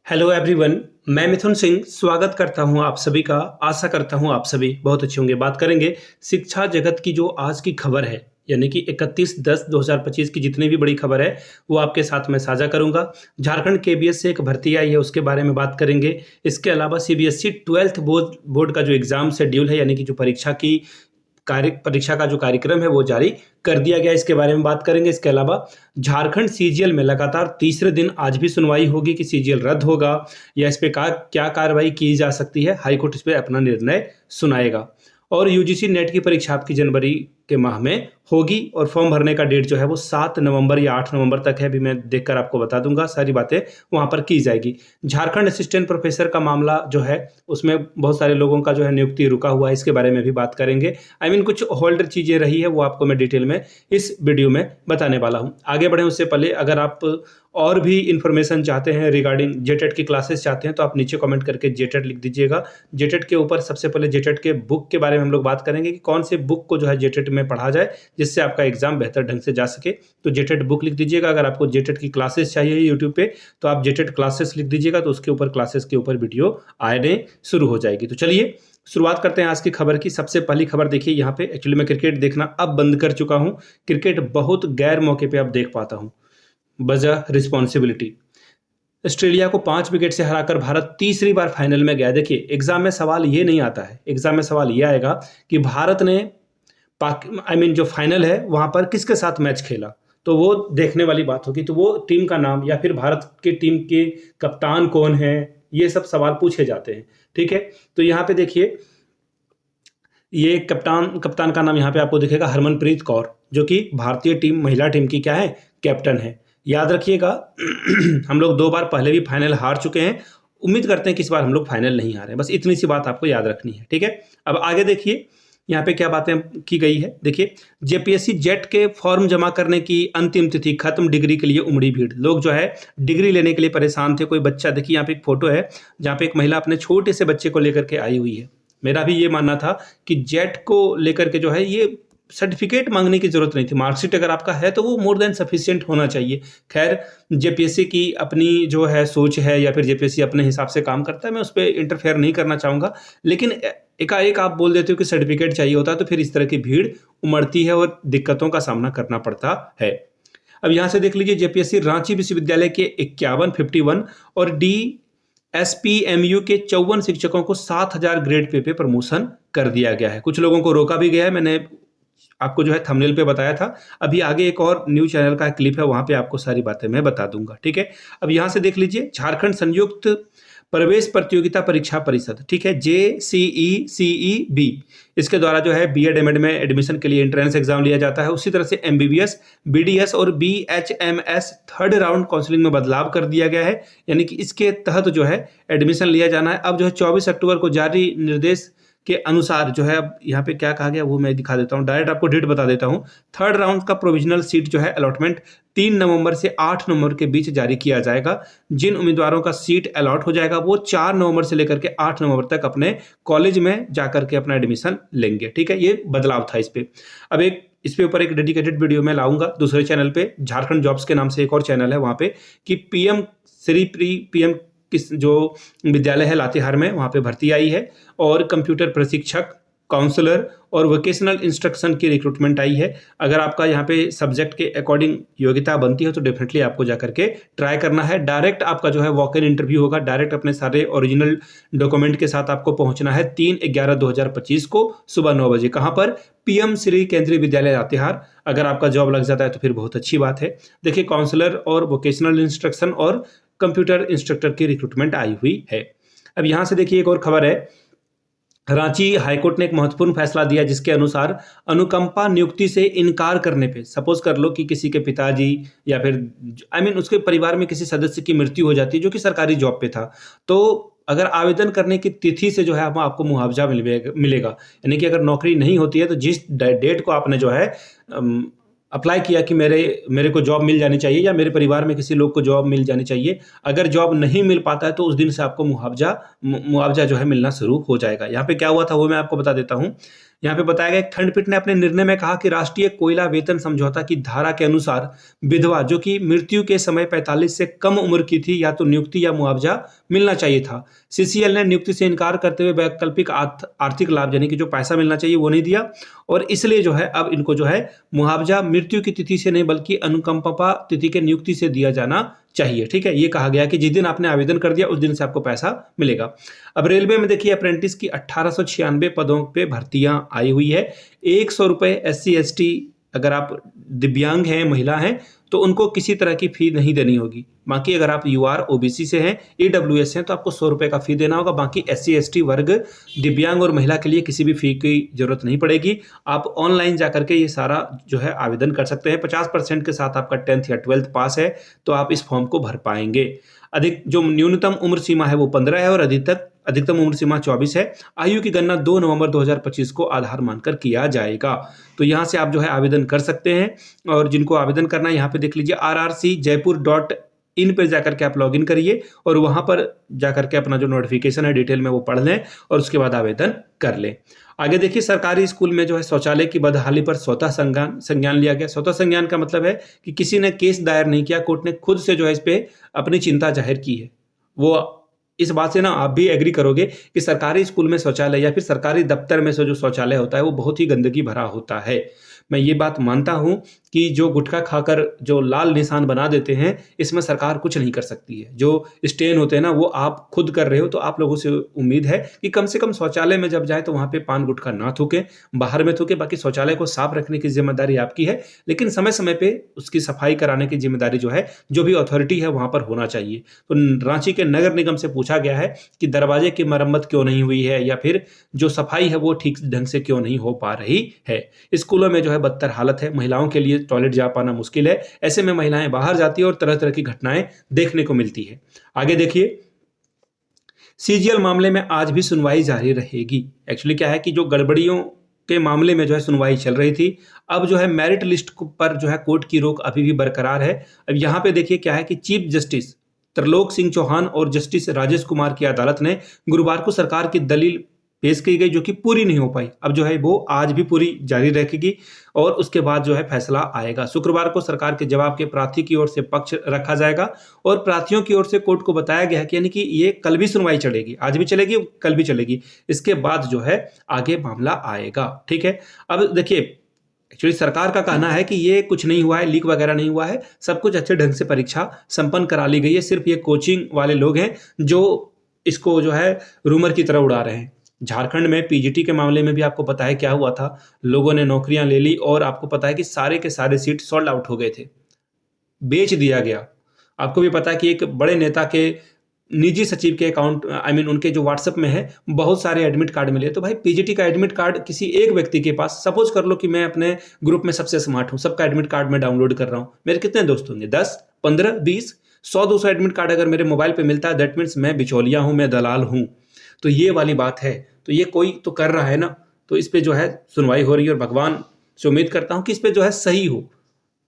Hello everyone. मैं मिथुन सिंह स्वागत करता हूं आप सभी का। आशा करता हूं आप सभी बहुत अच्छे होंगे। बात करेंगे शिक्षा जगत की जो आज की खबर है, यानी कि 31/10/2025 की जितनी भी बड़ी खबर है वो आपके साथ में साझा करूंगा। झारखंड केबीएस से एक भर्ती आई है, उसके बारे में बात करेंगे। इसके अलावा सीबीएसई 12th बोर्ड का जो एग्जाम शेड्यूल है, यानी कि जो परीक्षा का जो कार्यक्रम है वो जारी कर दिया गया, इसके बारे में बात करेंगे। इसके अलावा झारखंड सीजीएल में लगातार तीसरे दिन आज भी सुनवाई होगी कि सीजीएल रद्द होगा या इस पे क्या कार्रवाई की जा सकती है। हाईकोर्ट इस पे अपना निर्णय सुनाएगा। और यूजीसी नेट की परीक्षा आपकी जनवरी के माह में होगी और फॉर्म भरने का डेट जो है वो 7 नवंबर या 8 नवंबर तक है। अभी मैं देखकर आपको बता दूंगा, सारी बातें वहां पर की जाएगी। झारखंड असिस्टेंट प्रोफेसर का मामला जो है उसमें बहुत सारे लोगों का जो है नियुक्ति रुका हुआ है, इसके बारे में भी बात करेंगे। कुछ होल्डर चीजें रही है वो आपको मैं डिटेल में इस वीडियो में बताने वाला हूं। आगे बढ़े उससे पहले अगर आप और भी इंफॉर्मेशन चाहते हैं रिगार्डिंग जेटेट की क्लासेस चाहते हैं तो आप नीचे कमेंट करके जेटेट लिख दीजिएगा। जेटेट के ऊपर सबसे पहले जेटेट के बुक के बारे में हम लोग बात करेंगे कि कौन से बुक को जो है जेटेट में पढ़ा जाए जिससे आपका एग्जाम बेहतर ढंग से जा सके। तो जेटेट बुक लिख दीजिएगा। अगर आपको जेटेट की क्लासेस चाहिए यूट्यूब पे तो आप जेटेट क्लासेस लिख दीजिएगा, तो उसके ऊपर क्लासेस के ऊपर वीडियो आने शुरू हो जाएगी। तो चलिए शुरुआत करते हैं आज की खबर की। सबसे पहली खबर देखिए, यहाँ पे एक्चुअली मैं क्रिकेट देखना अब बंद कर चुका हूँ। क्रिकेट बहुत गैर मौके पे अब देख पाता हूँ, वजह रिस्पॉन्सिबिलिटी। ऑस्ट्रेलिया को 5 विकेट से हराकर भारत तीसरी बार फाइनल में गया। देखिए एग्जाम में सवाल ये नहीं आता है, एग्जाम में सवाल ये आएगा कि भारत ने जो फाइनल है वहां पर किसके साथ मैच खेला, तो वो देखने वाली बात होगी। तो वो टीम का नाम या फिर भारत के टीम के कप्तान कौन है, ये सब सवाल पूछे जाते हैं। ठीक है, तो यहाँ पे देखिए ये कप्तान का नाम यहाँ पे आपको दिखेगा हरमनप्रीत कौर, जो कि भारतीय टीम महिला टीम की क्या है, कैप्टन है। याद रखिएगा हम लोग 2 बार पहले भी फाइनल हार चुके हैं, उम्मीद करते हैं कि इस बार हम लोग फाइनल नहीं हारे। बस इतनी सी बात आपको याद रखनी है। ठीक है, अब आगे देखिए यहाँ पे क्या बातें की गई है। देखिए जेपीएससी जेट के फॉर्म जमा करने की अंतिम तिथि खत्म, डिग्री के लिए उमड़ी भीड़। लोग जो है डिग्री लेने के लिए परेशान थे। कोई बच्चा, देखिए यहाँ पे एक फोटो है जहाँ पे एक महिला अपने छोटे से बच्चे को लेकर के आई हुई है। मेरा भी ये मानना था कि जेट को लेकर के जो है ये सर्टिफिकेट मांगने की जरूरत नहीं थी। मार्कशीट अगर आपका है तो वो मोर देन सफिशिएंट होना चाहिए। खैर जेपीएससी की अपनी जो है सोच है या फिर जेपीएससी अपने हिसाब से काम करता है, मैं उस पर इंटरफेयर नहीं करना चाहूँगा। लेकिन एकाएक आप बोल देते हो कि सर्टिफिकेट चाहिए होता है तो फिर इस तरह की भीड़ उमड़ती है और दिक्कतों का सामना करना पड़ता है। अब यहाँ से देख लीजिए जेपीएससी रांची विश्वविद्यालय के 51 और DSPMU के 54 शिक्षकों को 7000 ग्रेड पे प्रमोशन कर दिया गया है। कुछ लोगों को रोका भी गया है, मैंने आपको जो है थंबनेल पे बताया था। अभी आगे एक और न्यूज चैनल का क्लिप है, वहां पे आपको सारी बातें मैं बता दूंगा। ठीक है, अब यहां से देख लीजिए झारखंड संयुक्त प्रवेश प्रतियोगिता परीक्षा परिषद, ठीक है, JCECEB, इसके द्वारा जो है बीएड एमएड में एडमिशन के लिए एंट्रेंस एग्जाम लिया जाता है। उसी तरह से MBBS, BDS और BHMS थर्ड राउंड काउंसलिंग में बदलाव कर दिया गया है, यानी कि इसके तहत जो है एडमिशन लिया जाना है। अब जो है 24 अक्टूबर को जारी निर्देश के अनुसार जो है, अब यहाँ पे क्या कहा गया वो मैं दिखा देता हूँ, डायरेक्ट आपको डेट बता देता हूँ। थर्ड राउंड का प्रोविजनल सीट जो है अलॉटमेंट 3 नवंबर से 8 नवंबर के बीच जारी किया जाएगा। जिन उम्मीदवारों का सीट अलॉट हो जाएगा वो 4 नवंबर से लेकर के 8 नवंबर तक अपने कॉलेज में जाकर के अपना एडमिशन लेंगे। ठीक है, ये बदलाव था इस पे। अब इस पे ऊपर एक डेडिकेटेड वीडियो मैं लाऊंगा दूसरे चैनल पे, झारखंड जॉब्स के नाम से एक और चैनल है, वहाँ पे कि PM किस जो विद्यालय है लातेहार में, वहाँ पे भर्ती आई है और कंप्यूटर प्रशिक्षक, काउंसलर और वोकेशनल इंस्ट्रक्शन की रिक्रूटमेंट आई है। अगर आपका यहाँ पे सब्जेक्ट के अकॉर्डिंग योग्यता बनती है तो डेफिनेटली आपको जाकर के ट्राई करना है। डायरेक्ट आपका जो है वॉक इन इंटरव्यू होगा, डायरेक्ट अपने सारे ओरिजिनल डॉक्यूमेंट के साथ आपको पहुंचना है 3/11/2025 को सुबह 9 बजे। कहाँ पर? PM श्री केंद्रीय विद्यालय लातेहार। अगर आपका जॉब लग जाता है तो फिर बहुत अच्छी बात है। देखिए काउंसलर और वोकेशनल इंस्ट्रक्शन और कंप्यूटर इंस्ट्रक्टर की रिक्रूटमेंट आई हुई है। अब यहां से देखिए एक और खबर है, रांची हाईकोर्ट ने एक महत्वपूर्ण फैसला दिया जिसके अनुसार अनुकंपा नियुक्ति से इनकार करने पे, सपोज कर लो कि किसी के पिताजी या फिर उसके परिवार में किसी सदस्य की मृत्यु हो जाती है जो कि सरकारी जॉब पे था, तो अगर आवेदन करने की तिथि से जो है आपको मुआवजा मिलेगा। यानी कि अगर नौकरी नहीं होती है तो जिस डेट को आपने जो है अप्लाई किया कि मेरे को जॉब मिल जानी चाहिए या मेरे परिवार में किसी लोग को जॉब मिल जानी चाहिए, अगर जॉब नहीं मिल पाता है तो उस दिन से आपको मुआवजा जो है मिलना शुरू हो जाएगा। यहाँ पे क्या हुआ था वो मैं आपको बता देता हूँ। यहाँ पे बताया गया खंडपीठ ने अपने निर्णय में कहा कि राष्ट्रीय कोयला वेतन समझौता की धारा के अनुसार विधवा जो कि मृत्यु के समय 45 से कम उम्र की थी या तो नियुक्ति या मुआवजा मिलना चाहिए था। सीसीएल ने नियुक्ति से इनकार करते हुए वैकल्पिक आर्थिक लाभ यानी कि जो पैसा मिलना चाहिए वो नहीं दिया, और इसलिए जो है अब इनको जो है मुआवजा मृत्यु की तिथि से नहीं बल्कि अनुकंपा तिथि के नियुक्ति से दिया जाना चाहिए। ठीक है, ये कहा गया कि जिस दिन आपने आवेदन कर दिया उस दिन से आपको पैसा मिलेगा। अब रेलवे में देखिए अप्रेंटिस की 1896 पदों पे भर्तियां आई हुई है। 100 रुपये SC ST अगर आप दिव्यांग हैं, महिला हैं, तो उनको किसी तरह की फी नहीं देनी होगी। बाकी अगर आप UR OBC से हैं, EWS हैं, तो आपको 100 रुपये का फी देना होगा। बाकी SC ST वर्ग, दिव्यांग और महिला के लिए किसी भी फी की जरूरत नहीं पड़ेगी। आप ऑनलाइन जाकर के ये सारा जो है आवेदन कर सकते हैं। 50% के साथ आपका 10th या 12th पास है तो आप इस फॉर्म को भर पाएंगे। अधिक जो न्यूनतम उम्र सीमा है वो 15 है और अधिकतम उम्र सीमा 24 है। आयु की गणना 2 नवंबर 2025 को आधार मानकर किया जाएगा। तो यहाँ से आप जो है आवेदन कर सकते हैं, और जिनको आवेदन करना है यहाँ पे देख लीजिए rrcjaipur.in पे जाकर के आप लॉगिन करिए और वहाँ पर जाकर के अपना जो नोटिफिकेशन है डिटेल में वो पढ़ लें और उसके बाद आवेदन कर लें। आगे देखिए सरकारी स्कूल में जो है शौचालय की बदहाली पर स्वतः संज्ञान लिया गया। स्वतः संज्ञान का मतलब है कि किसी ने केस दायर नहीं किया, कोर्ट ने खुद से जो है इस पे अपनी चिंता जाहिर की है। वो इस बात से ना आप भी एग्री करोगे कि सरकारी स्कूल में शौचालय या फिर सरकारी दफ्तर में से जो शौचालय होता है वो बहुत ही गंदगी भरा होता है। मैं ये बात मानता हूं कि जो गुटखा खाकर जो लाल निशान बना देते हैं इसमें सरकार कुछ नहीं कर सकती है। जो स्टेन होते हैं ना वो आप खुद कर रहे हो, तो आप लोगों से उम्मीद है कि कम से कम शौचालय में जब जाए तो वहां पे पान गुटखा ना थूके, बाहर में थूके। बाकी शौचालय को साफ रखने की जिम्मेदारी आपकी है, लेकिन समय समय पे उसकी सफाई कराने की जिम्मेदारी जो है जो भी अथॉरिटी है वहां पर होना चाहिए। तो रांची के नगर निगम से पूछा गया है कि दरवाजे की मरम्मत क्यों नहीं हुई है या फिर जो सफाई है वो ठीक ढंग से क्यों नहीं हो पा रही है। स्कूलों में जो है बदतर हालत है, महिलाओं के लिए टॉयलेट जा पाना मुश्किल है। ऐसे में महिलाएं बाहर जाती है और तरह तरह की घटनाएं देखने को मिलती है। आगे देखिए CGL मामले में आज भी सुनवाई जारी रहेगी। एक्चुअली क्या है कि जो गड़बड़ियों के मामले में जो है सुनवाई चल रही थी, अब जो है मेरिट लिस्ट पर जो है कोर्ट की रोक अभी भी बरकरार है। अब यहाँ पे देखिए क्या है कि चीफ जस्टिस त्रिलोक सिंह चौहान और जस्टिस राजेश कुमार की अदालत ने गुरुवार को सरकार की दलील पेश की गई जो कि पूरी नहीं हो पाई। अब जो है वो आज भी पूरी जारी रखेगी और उसके बाद जो है फैसला आएगा। शुक्रवार को सरकार के जवाब के प्रार्थी की ओर से पक्ष रखा जाएगा और प्रार्थियों की ओर से कोर्ट को बताया गया है कि यानी कि ये कल भी सुनवाई चलेगी, आज भी चलेगी, कल भी चलेगी। इसके बाद जो है आगे मामला आएगा। ठीक है, अब देखिए एक्चुअली सरकार का कहना है कि ये कुछ नहीं हुआ है, लीक वगैरह नहीं हुआ है, सब कुछ अच्छे ढंग से परीक्षा संपन्न करा ली गई है। सिर्फ ये कोचिंग वाले लोग हैं जो इसको जो है रूमर की तरह उड़ा रहे हैं। झारखंड में PGT के मामले में भी आपको पता है क्या हुआ था, लोगों ने नौकरियां ले ली और आपको पता है कि सारे के सारे सीट सोल्ड आउट हो गए थे, बेच दिया गया। आपको भी पता है कि एक बड़े नेता के निजी सचिव के अकाउंट उनके जो व्हाट्सएप में है बहुत सारे एडमिट कार्ड मिले। तो भाई PGT का एडमिट कार्ड किसी एक व्यक्ति के पास, सपोज कर लो कि मैं अपने ग्रुप में सबसे स्मार्ट हूं, सबका एडमिट कार्ड मैं डाउनलोड कर रहा हूं, मेरे कितने दोस्त होंगे? 10, 15, 20, 100-200 एडमिट कार्ड अगर मेरे मोबाइल पे मिलता है, दैट मीन्स मैं बिचौलिया हूं, मैं दलाल हूं। तो ये वाली बात है। तो ये कोई तो कर रहा है ना, तो इस पे जो है सुनवाई हो रही है और भगवान से उम्मीद करता हूं कि इस पे जो है सही हो,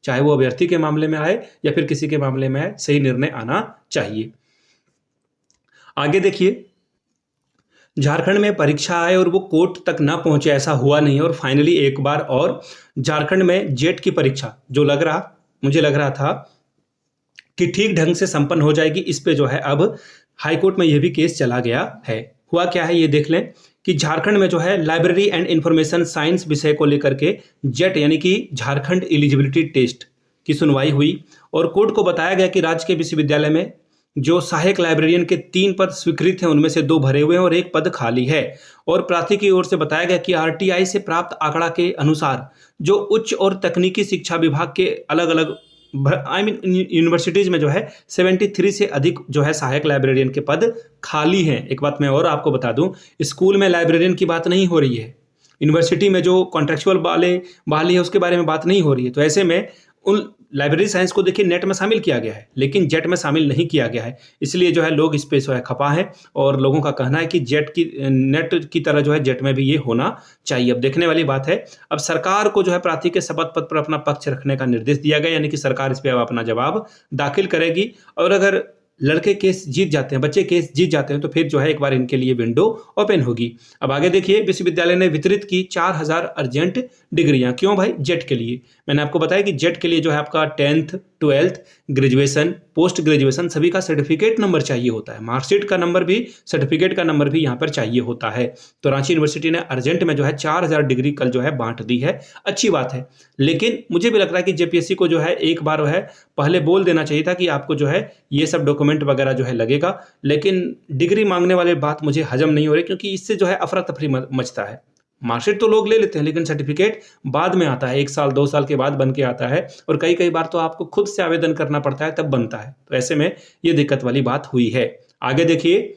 चाहे वो अभ्यर्थी के मामले में आए या फिर किसी के मामले में आए, सही निर्णय आना चाहिए। आगे देखिए झारखंड में परीक्षा आए और वो कोर्ट तक ना पहुंचे, ऐसा हुआ नहीं। और फाइनली एक बार और झारखंड में जेट की परीक्षा जो मुझे लग रहा था कि ठीक ढंग से संपन्न हो जाएगी, इस पे जो है अब हाईकोर्ट में यह भी केस चला गया है। हुआ क्या है ये देख लें कि झारखंड में जो है लाइब्रेरी एंड इंफॉर्मेशन साइंस विषय को लेकर के जेट यानी कि झारखंड एलिजिबिलिटी टेस्ट की सुनवाई हुई और कोर्ट को बताया गया कि राज्य के विश्वविद्यालय में जो सहायक लाइब्रेरियन के 3 पद स्वीकृत हैं उनमें से 2 भरे हुए हैं और 1 पद खाली है। और प्रार्थी की ओर से बताया गया कि RTI से प्राप्त आंकड़ा के अनुसार जो उच्च और तकनीकी शिक्षा विभाग के अलग अलग यूनिवर्सिटीज में जो है 73 से अधिक जो है सहायक लाइब्रेरियन के पद खाली हैं। एक बात मैं और आपको बता दूं, स्कूल में लाइब्रेरियन की बात नहीं हो रही है, यूनिवर्सिटी में जो कॉन्ट्रेक्चुअल बहाली है उसके बारे में बात नहीं हो रही है। तो ऐसे में उन लाइब्रेरी साइंस को देखिए नेट में शामिल किया गया है लेकिन जेट में शामिल नहीं किया गया है, इसलिए जो है लोग इस पे जो है खपा है और लोगों का कहना है कि नेट की तरह जो है जेट में भी ये होना चाहिए। अब देखने वाली बात है, अब सरकार को जो है प्रार्थी के शपथ पत्र पर अपना पक्ष रखने का निर्देश दिया गया, यानी कि सरकार इस पे अब अपना जवाब दाखिल करेगी। और अगर लड़के केस जीत जाते हैं, बच्चे केस जीत जाते हैं, तो फिर जो है एक बार इनके लिए विंडो ओपन होगी। अब आगे देखिए, विश्वविद्यालय ने वितरित की 4000 अर्जेंट डिग्रियां। क्यों भाई? जेट के लिए। मैंने आपको बताया कि जेट के लिए जो है आपका 10th 12th graduation, post graduation सभी का सर्टिफिकेट नंबर चाहिए होता है। मार्कशीट का नंबर भी, सर्टिफिकेट का नंबर भी यहाँ पर चाहिए होता है। तो रांची यूनिवर्सिटी ने अर्जेंट में जो है 4000 डिग्री कल जो है बांट दी है। अच्छी बात है, लेकिन मुझे भी लग रहा है कि जेपीएससी को जो है एक बार है पहले बोल देना चाहिए था कि आपको जो है ये सब डॉक्यूमेंट वगैरह जो है लगेगा। लेकिन डिग्री मांगने वाली बात मुझे हजम नहीं हो रही, क्योंकि इससे जो है अफरा तफरी मचता है। मार्कशीट तो लोग ले लेते हैं, लेकिन सर्टिफिकेट बाद में आता है, 1 साल 2 साल के बाद बन के आता है, और कई कई बार तो आपको खुद से आवेदन करना पड़ता है तब बनता है। तो ऐसे में ये दिक्कत वाली बात हुई है। आगे देखिए,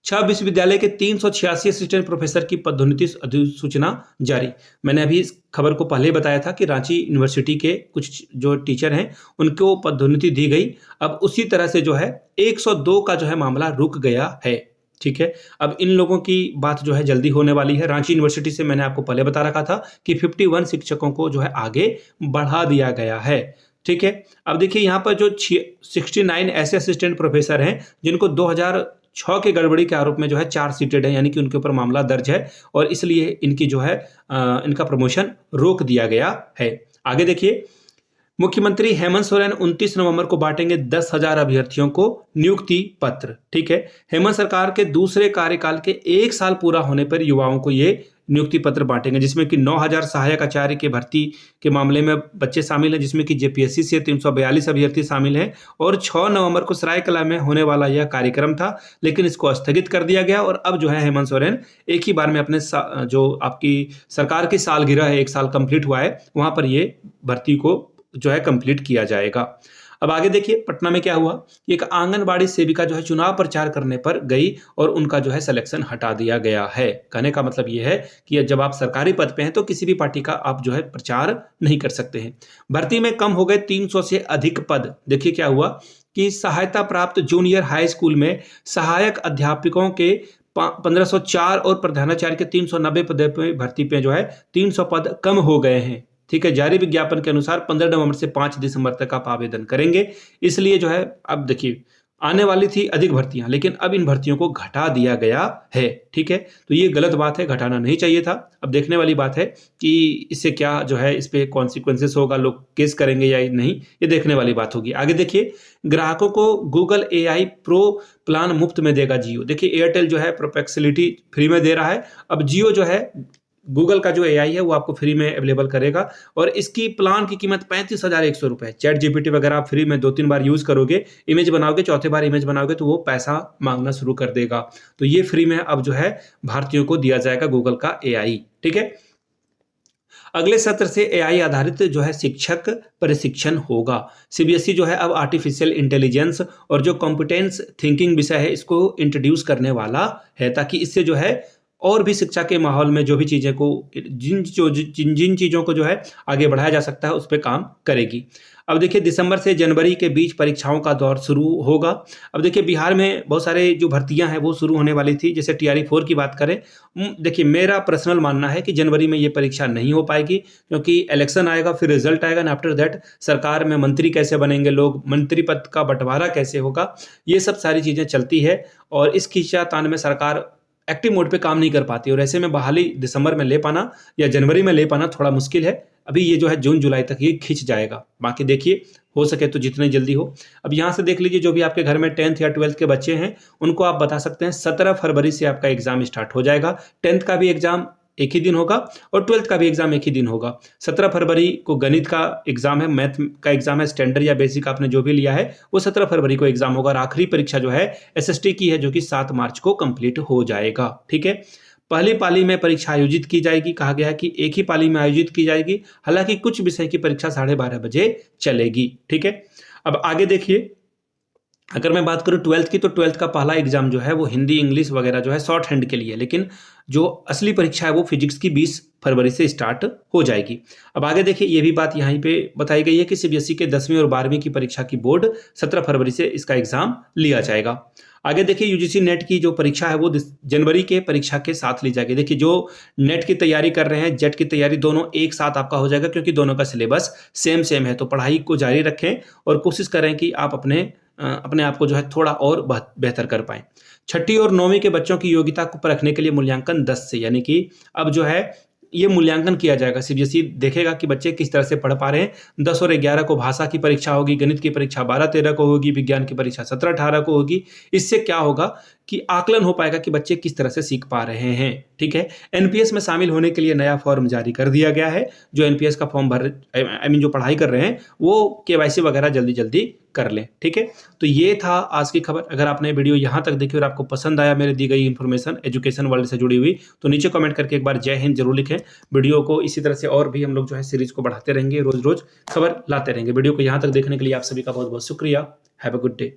6 विश्वविद्यालय के 386 असिस्टेंट प्रोफेसर की पदोन्नति अधिसूचना जारी। मैंने अभी इस खबर को पहले बताया था कि रांची यूनिवर्सिटी के कुछ जो टीचर हैं उनको पदोन्नति दी गई। अब उसी तरह से जो है 102 का जो है मामला रुक गया है। ठीक है, अब इन लोगों की बात जो है जल्दी होने वाली है। रांची यूनिवर्सिटी से मैंने आपको पहले बता रखा था कि 51 शिक्षकों को जो है आगे बढ़ा दिया गया है। ठीक है, अब देखिए यहाँ पर जो 69 ऐसे असिस्टेंट प्रोफेसर हैं जिनको 2006 के गड़बड़ी के आरोप में जो है 4 सीटेड है, यानी कि उनके ऊपर मामला दर्ज है, और इसलिए इनकी जो है इनका प्रमोशन रोक दिया गया है। आगे देखिए, मुख्यमंत्री हेमंत सोरेन 29 नवंबर को बांटेंगे 10,000 अभ्यर्थियों को नियुक्ति पत्र। ठीक है, हेमंत सरकार के दूसरे कार्यकाल के 1 साल पूरा होने पर युवाओं को ये नियुक्ति पत्र बांटेंगे, जिसमें कि 9000 सहायक आचार्य के भर्ती के मामले में बच्चे शामिल हैं, जिसमें कि जेपीएससी से 342 अभ्यर्थी शामिल हैं। और 6 नवंबर को सरायकला में होने वाला यह कार्यक्रम था, लेकिन इसको स्थगित कर दिया गया। और अब जो है हेमंत सोरेन एक ही बार में अपने जो आपकी सरकार की सालगिरह है, 1 साल कंप्लीट हुआ है, वहां पर ये भर्ती को जो है कंप्लीट किया जाएगा। अब आगे देखिए, पटना में क्या हुआ। एक आंगनबाड़ी सेविका जो है चुनाव प्रचार करने पर गई और उनका जो है सिलेक्शन हटा दिया गया है। कहने का मतलब ये है कि जब आप सरकारी पद पे हैं तो किसी भी पार्टी का आप जो है प्रचार नहीं कर सकते हैं। भर्ती में कम हो गए 300 से अधिक पद। देखिए क्या हुआ कि सहायता प्राप्त जूनियर हाई स्कूल में सहायक अध्यापकों के 1504 और प्रधानाचार्य के 390 पद पे भर्ती पे जो है 300 पद कम हो गए हैं। ठीक है, जारी विज्ञापन के अनुसार 15 नवंबर से 5 दिसंबर तक आप आवेदन करेंगे। इसलिए जो है अब देखिए, आने वाली थी अधिक भर्तियां, लेकिन अब इन भर्तियों को घटा दिया गया है। ठीक है, तो ये गलत बात है, घटाना नहीं चाहिए था। अब देखने वाली बात है कि इससे क्या जो है इस पे कॉन्सिक्वेंसेस होगा, लोग केस करेंगे या नहीं, ये देखने वाली बात होगी। आगे देखिए, ग्राहकों को गूगल AI प्रो प्लान मुफ्त में देगा जियो। देखिए, एयरटेल जो है परपेक्सिलिटी फ्री में दे रहा है, अब जियो जो है गूगल का जो AI है वो आपको फ्री में अवेलेबल करेगा, और इसकी प्लान की कीमत 35,100 रुपए है। चैट जीपीटी वगैरह आप फ्री में 2-3 बार यूज करोगे, इमेज बनाओगे, चौथे बार इमेज बनाओगे तो वो पैसा मांगना शुरू कर देगा। तो ये फ्री में अब जो है भारतीयों को दिया जाएगा गूगल का AI। ठीक है, अगले सत्र से AI आधारित जो है शिक्षक प्रशिक्षण होगा। सीबीएसई जो है अब आर्टिफिशियल इंटेलिजेंस और जो कॉम्पिटेंस थिंकिंग विषय है इसको इंट्रोड्यूस करने वाला है, ताकि इससे जो है और भी शिक्षा के माहौल में जो भी चीज़ें को जिन चीज़ों को जो है आगे बढ़ाया जा सकता है उस पर काम करेगी। अब देखिए, दिसंबर से जनवरी के बीच परीक्षाओं का दौर शुरू होगा। अब देखिए, बिहार में बहुत सारे जो भर्तियां हैं वो शुरू होने वाली थी। जैसे TRE 4 की बात करें, देखिए मेरा पर्सनल मानना है कि जनवरी में ये परीक्षा नहीं हो पाएगी, क्योंकि इलेक्शन आएगा, फिर रिजल्ट आएगा, एंड आफ्टर दैट सरकार में मंत्री कैसे बनेंगे लोग, मंत्री पद का बंटवारा कैसे होगा, ये सब सारी चीज़ें चलती है, और इस खींचातान में सरकार एक्टिव मोड पे काम नहीं कर पाती, और ऐसे में बहाली दिसंबर में ले पाना या जनवरी में ले पाना थोड़ा मुश्किल है। अभी ये जो है जून जुलाई तक ये खिंच जाएगा। बाकी देखिए, हो सके तो जितने जल्दी हो। अब यहाँ से देख लीजिए, जो भी आपके घर में 10th या 12th के बच्चे हैं उनको आप बता सकते हैं 17 फरवरी से आपका एग्जाम स्टार्ट हो जाएगा। 10th का भी एग्जाम एक ही दिन होगा और 12th का भी एग्जाम एक ही दिन होगा। 17 फरवरी को गणित का एग्जाम है, मैथ का एग्जाम है, स्टैंडर्ड या बेसिक आपने जो भी लिया है वो 17 फरवरी को एग्जाम होगा, और आखिरी परीक्षा जो है SST की है, जो कि 7 मार्च को कंप्लीट हो जाएगा। ठीक है, पहली पाली में परीक्षा आयोजित की जाएगी। कहा गया है कि एक ही पाली में आयोजित की जाएगी, हालांकि कुछ विषय की परीक्षा 12:30 बजे चलेगी। ठीक है, अब आगे देखिए, अगर मैं बात करूं 12th की, तो 12th का पहला एग्जाम जो है वो हिंदी इंग्लिश वगैरह जो है शॉर्ट हैंड के लिए, लेकिन जो असली परीक्षा है वो फिजिक्स की 20 फरवरी से स्टार्ट हो जाएगी। अब आगे देखिए, ये भी बात यहाँ पे बताई गई है कि सीबीएसई के 10वीं और 12वीं की परीक्षा की बोर्ड 17 फरवरी से इसका एग्जाम लिया जाएगा। आगे देखिए, यूजीसी नेट की जो परीक्षा है वो जनवरी के परीक्षा के साथ ली जाएगी। देखिए, जो नेट की तैयारी कर रहे हैं, जेट की तैयारी, दोनों एक साथ आपका हो जाएगा, क्योंकि दोनों का सिलेबस सेम है। तो पढ़ाई को जारी रखें और कोशिश करें कि आप अपने अपने आप को जो है थोड़ा और बेहतर कर पाएँ। छठी और 9वीं के बच्चों की योग्यता को परखने के लिए मूल्यांकन 10 से, यानी कि अब जो है ये मूल्यांकन किया जाएगा। सीबीएसई देखेगा कि बच्चे किस तरह से पढ़ पा रहे हैं। 10 और 11 को भाषा की परीक्षा होगी, गणित की परीक्षा 12-13 को होगी, विज्ञान की परीक्षा 17-18 को होगी। इससे क्या होगा कि आकलन हो पाएगा कि बच्चे किस तरह से सीख पा रहे हैं। ठीक है, एनपीएस में शामिल होने के लिए नया फॉर्म जारी कर दिया गया है। जो एनपीएस का फॉर्म भर आई मीन जो पढ़ाई कर रहे हैं वो केवाईसी वगैरह जल्दी जल्दी कर लें। ठीक है, तो ये था आज की खबर। अगर आपने वीडियो यहाँ तक देखी और आपको पसंद आया मेरे दी गई इन्फॉर्मेशन एजुकेशन वर्ल्ड से जुड़ी हुई, तो नीचे कमेंट करके एक बार जय हिंद जरूर लिखें। वीडियो को इसी तरह से और भी हम लोग जो है सीरीज को बढ़ाते रहेंगे, रोज रोज खबर लाते रहेंगे। वीडियो को यहाँ तक देखने के लिए आप सभी का बहुत बहुत शुक्रिया। Have a good day.